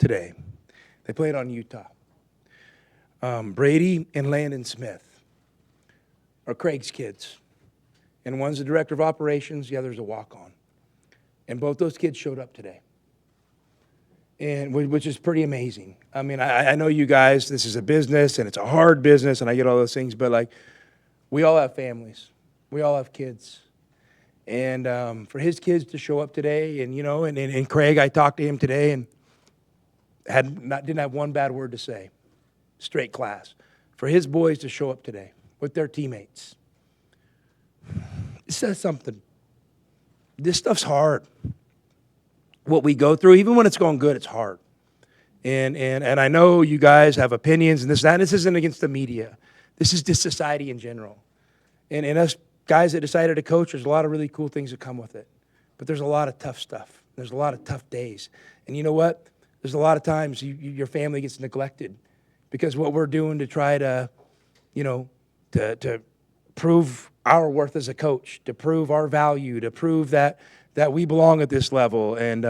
today. They played on Utah. Brady and Landon Smith are Craig's kids. And one's the director of operations, the other's a walk-on. And both those kids showed up today, and which is pretty amazing. I mean, I know you guys, this is a business, and it's a hard business, and I get all those things, but, like, we all have families. We all have kids. And for his kids to show up today, and, you know, and Craig, I talked to him today, and didn't have one bad word to say. Straight class. For his boys to show up today with their teammates, it says something. This stuff's hard. What we go through, even when it's going good, it's hard. And I know you guys have opinions and this and that. This isn't against the media. This is just society in general. And us guys that decided to coach, there's a lot of really cool things that come with it. But there's a lot of tough stuff. There's a lot of tough days. And you know what? There's a lot of times your family gets neglected because what we're doing to try to, you know, to prove our worth as a coach, to prove our value, to prove that we belong at this level. And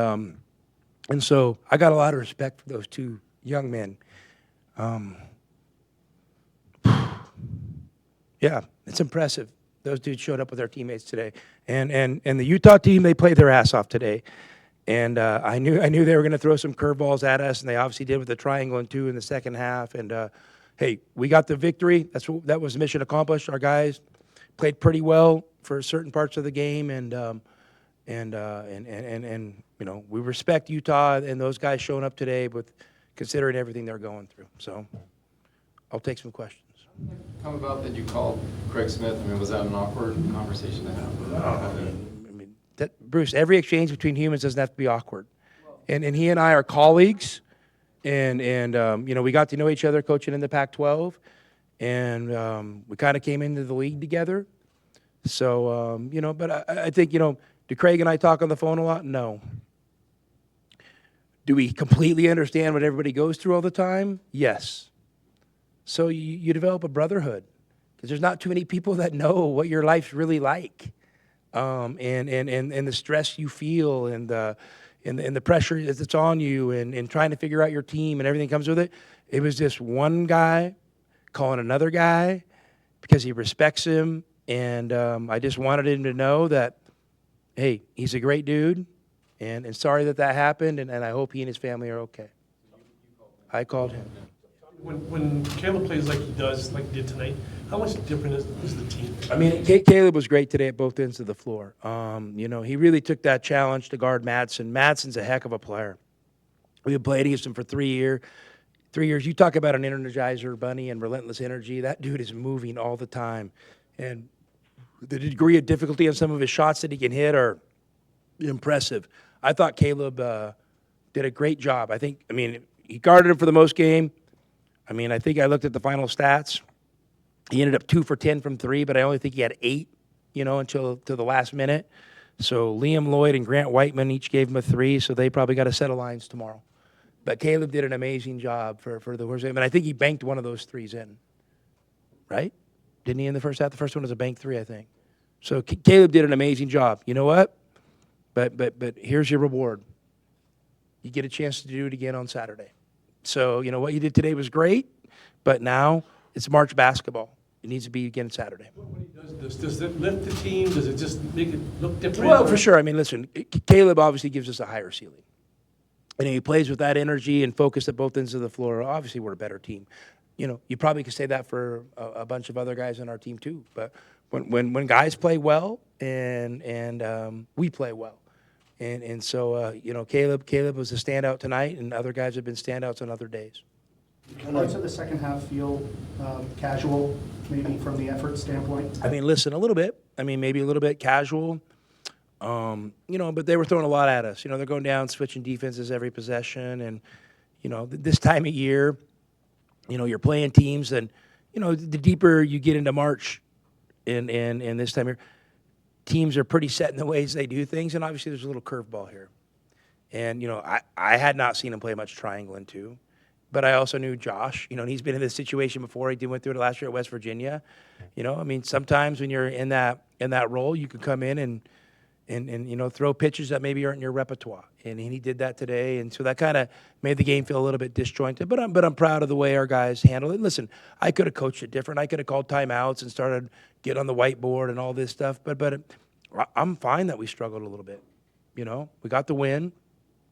so I got a lot of respect for those two young men. Yeah, it's impressive. Those dudes showed up with their teammates today. And the Utah team, they played their ass off today. And I knew they were going to throw some curveballs at us, and they obviously did with the triangle and two in the second half. And hey, we got the victory. That was mission accomplished. Our guys played pretty well for certain parts of the game, and you know, we respect Utah and those guys showing up today, with considering everything they're going through. So I'll take some questions. Come about that you called Craig Smith? I mean, was that an awkward conversation to have? Bruce, every exchange between humans doesn't have to be awkward. And he and I are colleagues, and you know, we got to know each other coaching in the Pac-12, and we kind of came into the league together. So, you know, but I think, you know, do Craig and I talk on the phone a lot? No. Do we completely understand what everybody goes through all the time? Yes. So you develop a brotherhood, because there's not too many people that know what your life's really like. And the stress you feel, and the pressure that's on you, and trying to figure out your team and everything comes with it. It was just one guy calling another guy because he respects him, and I just wanted him to know that, hey, he's a great dude, and sorry that happened, and I hope he and his family are okay. I called him. When Caleb plays like he does, like he did tonight, how much different is the team? I mean, Caleb was great today at both ends of the floor. You know, he really took that challenge to guard Madsen. Madsen's a heck of a player. We have played against him for 3 years. You talk about an energizer bunny and relentless energy. That dude is moving all the time. And the degree of difficulty on some of his shots that he can hit are impressive. I thought Caleb did a great job. I mean, he guarded him for the most game. I mean, I think I looked at the final stats. He ended up 2 for 10 from three, but I only think he had 8, you know, until the last minute. So Liam Lloyd and Grant Whiteman each gave him a 3, so they probably got a set of lines tomorrow. But Caleb did an amazing job for the horse game, and I think he banked one of those 3s in, right? Didn't he in the first half? The first one was a bank 3, I think. So Caleb did an amazing job. You know what? But here's your reward. You get a chance to do it again on Saturday. So, you know, what you did today was great, but now it's March basketball. It needs to be again Saturday. When he does this, does it lift the team? Does it just make it look different? Well, for sure. I mean, listen, Caleb obviously gives us a higher ceiling. And he plays with that energy and focus at both ends of the floor. Obviously, we're a better team. You know, you probably could say that for a bunch of other guys on our team too. But when guys play well and we play well, and so you know, Caleb was a standout tonight, and other guys have been standouts on other days. Parts of the second half feel casual, maybe from the effort standpoint? I mean, listen, a little bit. I mean, maybe a little bit casual. You know, but they were throwing a lot at us. You know, they're going down, switching defenses every possession, and you know, this time of year, you know, you're playing teams, and you know, the deeper you get into March, and this time here, teams are pretty set in the ways they do things, and obviously there's a little curveball here. And you know, I had not seen him play much triangle in 2. But I also knew Josh, you know, and he's been in this situation before. He went through it last year at West Virginia. You know, I mean, sometimes when you're in that role, you can come in and and throw pitches that maybe aren't in your repertoire. And he did that today, and so that kind of made the game feel a little bit disjointed. But I'm proud of the way our guys handled it. Listen, I could have coached it different. I could have called timeouts and started getting on the whiteboard and all this stuff. But I'm fine that we struggled a little bit. We got the win.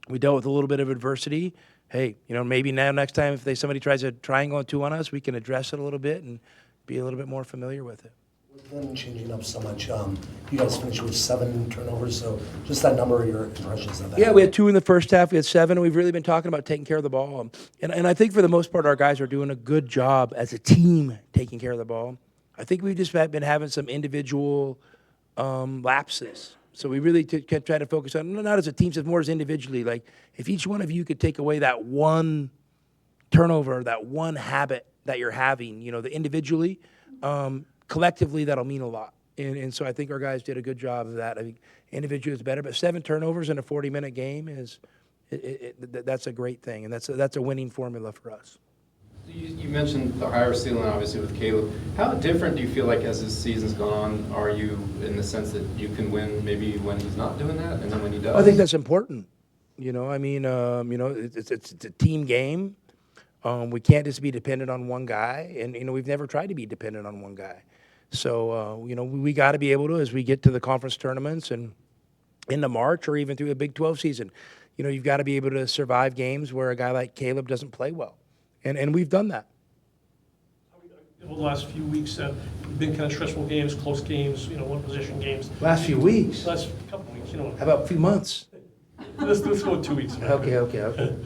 We dealt with a little bit of adversity. Hey, maybe now next time if somebody tries a triangle and 2 on us, we can address it a little bit and be a little bit more familiar with it. With them changing up so much, you guys finished with 7 turnovers, so just that number, your impressions of that? Yeah, we had 2 in the first half. We had 7, and we've really been talking about taking care of the ball. And I think for the most part, our guys are doing a good job as a team taking care of the ball. I think we've just been having some individual lapses. So we really kept trying to focus on, not as a team, but more as individually. Like, if each one of you could take away that one turnover, that one habit that you're having, the individually, collectively, that'll mean a lot. And so I think our guys did a good job of that. I think individually is better, but 7 turnovers in a 40-minute game that's a great thing, and that's a winning formula for us. You mentioned the higher ceiling, obviously, with Caleb. How different do you feel like as this season's gone on are you in the sense that you can win maybe when he's not doing that and then when he does? I think that's important. It's a team game. We can't just be dependent on one guy, and we've never tried to be dependent on one guy. So we got to be able to, as we get to the conference tournaments and into March or even through the Big 12 season, you've got to be able to survive games where a guy like Caleb doesn't play well, and we've done that. Over the last few weeks, been kind of stressful games, close games, one-possession games. Last few weeks. Last couple of weeks, How about a few months? Let's go 2 weeks. Okay.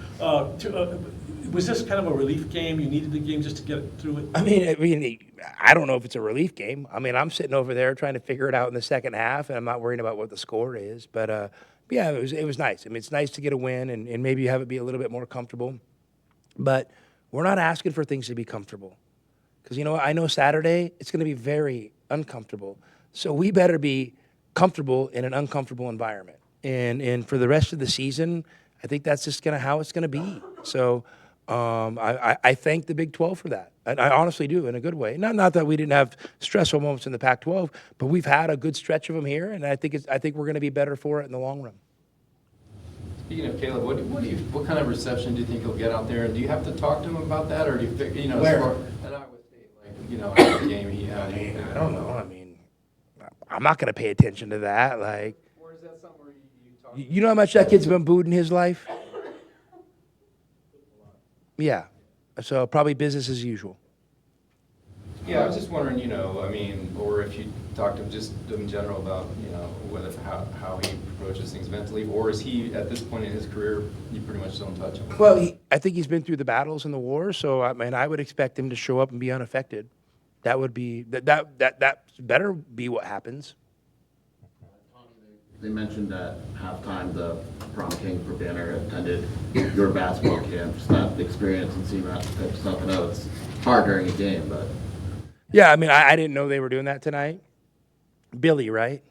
Was this kind of a relief game? You needed the game just to get through it? I mean, I don't know if it's a relief game. I mean, I'm sitting over there trying to figure it out in the second half, and I'm not worrying about what the score is. But yeah, it was nice. I mean, it's nice to get a win and maybe have it be a little bit more comfortable. But we're not asking for things to be comfortable. Because, I know Saturday, it's going to be very uncomfortable. So we better be comfortable in an uncomfortable environment. And for the rest of the season, I think that's just how it's going to be. So I thank the Big 12 for that. I honestly do, in a good way. Not that we didn't have stressful moments in the Pac-12, but we've had a good stretch of them here, and I think we're going to be better for it in the long run. Speaking of Caleb, what kind of reception do you think he'll get out there? And do you have to talk to him about that, or do you think, Where? As far at Iowa State, after the game he had? I don't know. I mean, I'm not going to pay attention to that. Like, Or is that something where you talk? you know how much that kid's been booed in his life? Yeah. So probably business as usual. Yeah, I was just wondering, or if you talked to him just in general about, how he approaches things mentally, or is he, at this point in his career, you pretty much don't touch him? Well, I think he's been through the battles and the wars, so I would expect him to show up and be unaffected. That would be that better be what happens. They mentioned at halftime the prom king for Banner attended your basketball camp. Just that experience and seeing that type of stuff. I know it's hard during a game, but Yeah, I mean, I didn't know they were doing that tonight. Billy, right?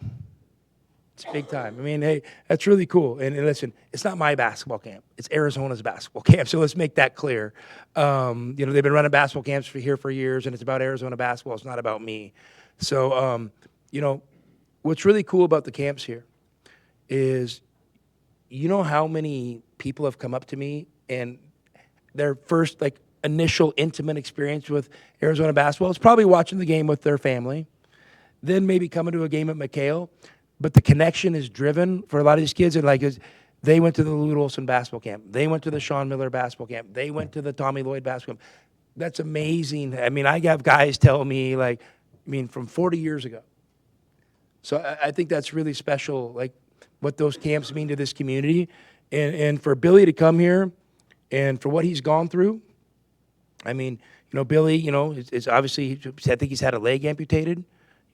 It's big time. I mean, hey, that's really cool. And listen, it's not my basketball camp. It's Arizona's basketball camp. So let's make that clear. They've been running basketball camps for years, and it's about Arizona basketball. It's not about me. So, what's really cool about the camps here is, how many people have come up to me and their first, initial intimate experience with Arizona basketball is probably watching the game with their family, then maybe coming to a game at McHale. But the connection is driven for a lot of these kids. And they went to the Lute Olson basketball camp. They went to the Sean Miller basketball camp. They went to the Tommy Lloyd basketball camp. That's amazing. I mean, I have guys tell me, from 40 years ago. So I think that's really special, what those camps mean to this community. And for Billy to come here and for what he's gone through, I mean, Billy, is obviously, I think he's had a leg amputated.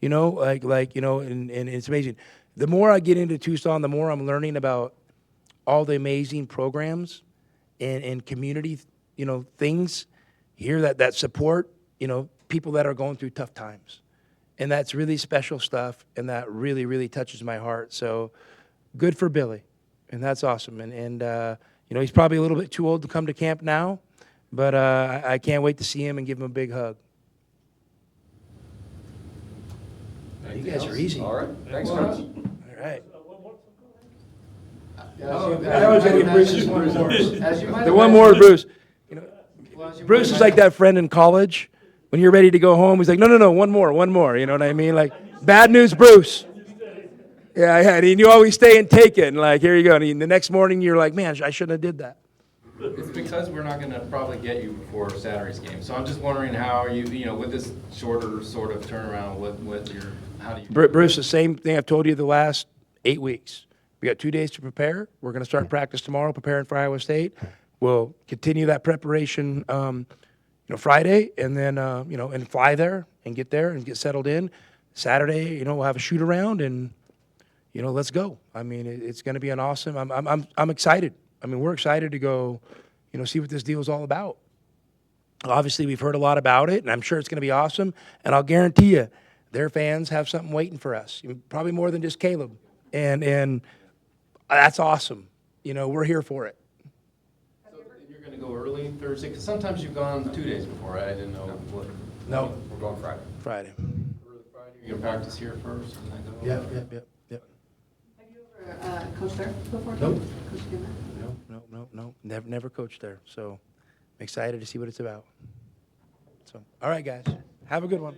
And it's amazing. The more I get into Tucson, the more I'm learning about all the amazing programs and community, things here that support, people that are going through tough times. And that's really special stuff, and that really, really touches my heart. So good for Billy, and that's awesome. And he's probably a little bit too old to come to camp now, but I can't wait to see him and give him a big hug. You guys are easy. All right. Thanks, Coach. All right. One I always gotta give Bruce just one more. As you might The one imagine- more, Bruce. You know, well, as you Bruce might is like that friend in college. When you're ready to go home, he's like, no, one more. You know what I mean? Like, bad news, Bruce. Yeah, and you always stay and take it. And like, here you go. And the next morning, you're like, man, I shouldn't have did that. It's because we're not gonna probably get you before Saturday's game. So I'm just wondering how you know, with this shorter sort of turnaround, how do you? Bruce, the same thing I've told you the last 8 weeks. We got 2 days to prepare. We're going to start practice tomorrow, preparing for Iowa State. We'll continue that preparation, Friday, and then, and fly there and get settled in. Saturday, we'll have a shoot around and, let's go. I mean, it's going to be an awesome. I'm excited. I mean, we're excited to go, see what this deal is all about. Obviously, we've heard a lot about it, and I'm sure it's going to be awesome. And I'll guarantee you, their fans have something waiting for us. Probably more than just Caleb, and that's awesome. We're here for it. So you're gonna go early Thursday? Because sometimes you've gone 2 days before. I didn't know what. No, We're going Friday. Friday. Early Friday. You're gonna practice here first, and then go. Yep. Have you ever coached there before? Nope. Coached again there? No. Never coached there. So I'm excited to see what it's about. So, all right, guys. Have a good one.